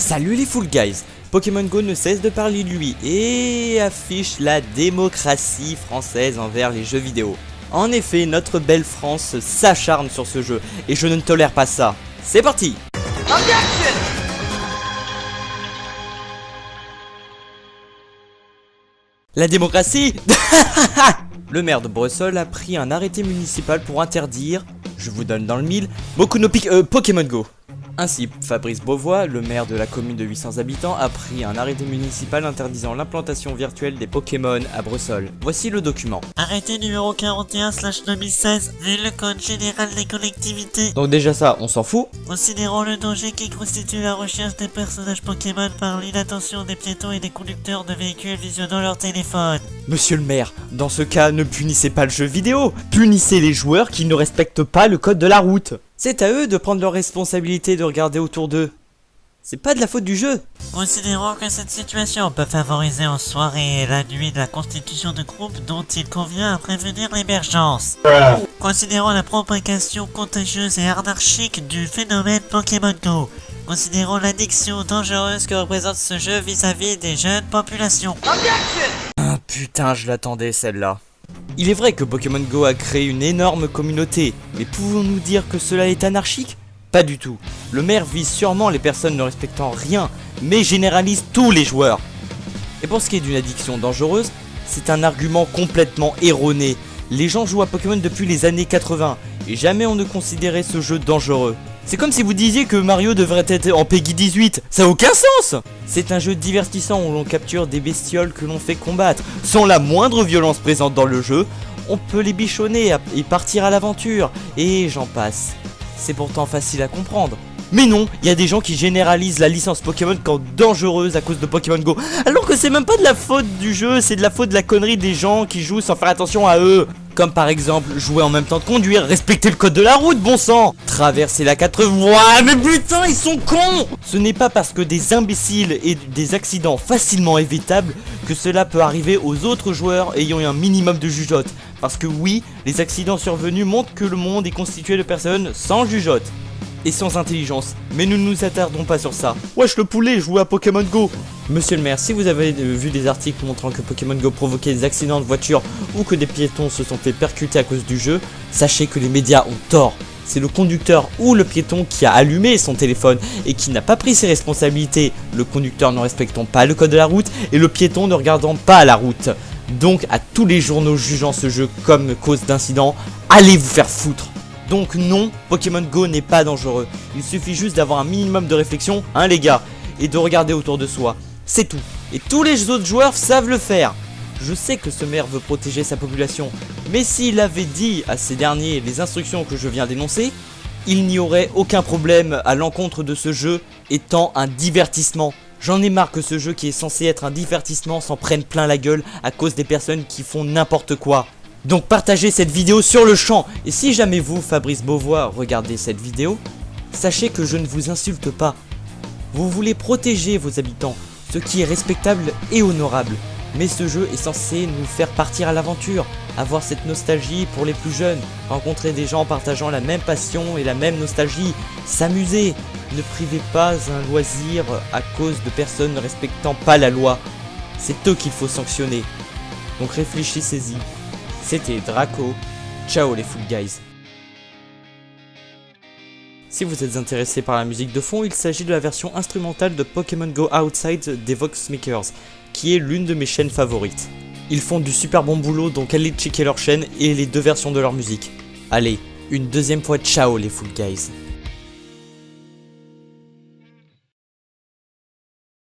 Salut les Full Guys, Pokémon Go ne cesse de parler de lui et affiche la démocratie française envers les jeux vidéo. En effet, notre belle France s'acharne sur ce jeu et je ne tolère pas ça. C'est parti! La démocratie. Le maire de Bruxelles a pris un arrêté municipal pour interdire, je vous donne dans le mille, Boku no Pokémon Go. Ainsi, Fabrice Beauvois, le maire de la commune de 800 habitants, a pris un arrêté municipal interdisant l'implantation virtuelle des Pokémon à Bruxelles. Voici le document. Arrêté numéro 41/2016, vu le code général des collectivités. Donc déjà ça, on s'en fout. Considérant le danger qui constitue la recherche des personnages Pokémon par l'inattention des piétons et des conducteurs de véhicules visionnant leur téléphone. Monsieur le maire, dans ce cas, ne punissez pas le jeu vidéo. Punissez les joueurs qui ne respectent pas le code de la route. C'est à eux de prendre leurs responsabilités de regarder autour d'eux. C'est pas de la faute du jeu. Considérant que cette situation peut favoriser en soirée et la nuit de la constitution de groupes dont il convient à prévenir l'émergence. Considérant la propagation contagieuse et anarchique du phénomène Pokémon Go. Considérant l'addiction dangereuse que représente ce jeu vis-à-vis des jeunes populations. Ah putain, je l'attendais celle-là. Il est vrai que Pokémon Go a créé une énorme communauté, mais pouvons-nous dire que cela est anarchique? Pas du tout. Le maire vise sûrement les personnes ne respectant rien, mais généralise tous les joueurs. Et pour ce qui est d'une addiction dangereuse, c'est un argument complètement erroné. Les gens jouent à Pokémon depuis les années 80, et jamais on ne considérait ce jeu dangereux. C'est comme si vous disiez que Mario devrait être en Peggy 18, ça n'a aucun sens! C'est un jeu divertissant où l'on capture des bestioles que l'on fait combattre, sans la moindre violence présente dans le jeu, on peut les bichonner et partir à l'aventure, et j'en passe. C'est pourtant facile à comprendre. Mais non, il y a des gens qui généralisent la licence Pokémon comme dangereuse à cause de Pokémon Go, alors que c'est même pas de la faute du jeu, c'est de la faute de la connerie des gens qui jouent sans faire attention à eux. Comme par exemple, jouer en même temps de conduire, respecter le code de la route, bon sang! Traverser la 4 voies, mais putain, ils sont cons! Ce n'est pas parce que des imbéciles et des accidents facilement évitables que cela peut arriver aux autres joueurs ayant un minimum de jugeote. Parce que oui, les accidents survenus montrent que le monde est constitué de personnes sans jugeote et sans intelligence, mais nous ne nous attardons pas sur ça. Wesh le poulet, joue à Pokémon Go. Monsieur le maire, si vous avez vu des articles montrant que Pokémon Go provoquait des accidents de voiture ou que des piétons se sont fait percuter à cause du jeu, sachez que les médias ont tort. C'est le conducteur ou le piéton qui a allumé son téléphone et qui n'a pas pris ses responsabilités, le conducteur ne respectant pas le code de la route et le piéton ne regardant pas la route. Donc à tous les journaux jugeant ce jeu comme cause d'incident, allez vous faire foutre. Donc non, Pokémon Go n'est pas dangereux. Il suffit juste d'avoir un minimum de réflexion, hein les gars, et de regarder autour de soi. C'est tout. Et tous les autres joueurs savent le faire. Je sais que ce maire veut protéger sa population, mais s'il avait dit à ces derniers les instructions que je viens d'énoncer, il n'y aurait aucun problème à l'encontre de ce jeu étant un divertissement. J'en ai marre que ce jeu qui est censé être un divertissement s'en prenne plein la gueule à cause des personnes qui font n'importe quoi. Donc partagez cette vidéo sur le champ, et si jamais vous, Fabrice Beauvois, regardez cette vidéo, sachez que je ne vous insulte pas. Vous voulez protéger vos habitants, ce qui est respectable et honorable. Mais ce jeu est censé nous faire partir à l'aventure, avoir cette nostalgie pour les plus jeunes, rencontrer des gens partageant la même passion et la même nostalgie, s'amuser. Ne privez pas un loisir à cause de personnes ne respectant pas la loi. C'est eux qu'il faut sanctionner. Donc réfléchissez-y. C'était Draco, ciao les Full Guys. Si vous êtes intéressé par la musique de fond, il s'agit de la version instrumentale de Pokémon Go Outside des Voxmakers, qui est l'une de mes chaînes favorites. Ils font du super bon boulot, donc allez checker leur chaîne et les deux versions de leur musique. Allez, une deuxième fois ciao les Full Guys.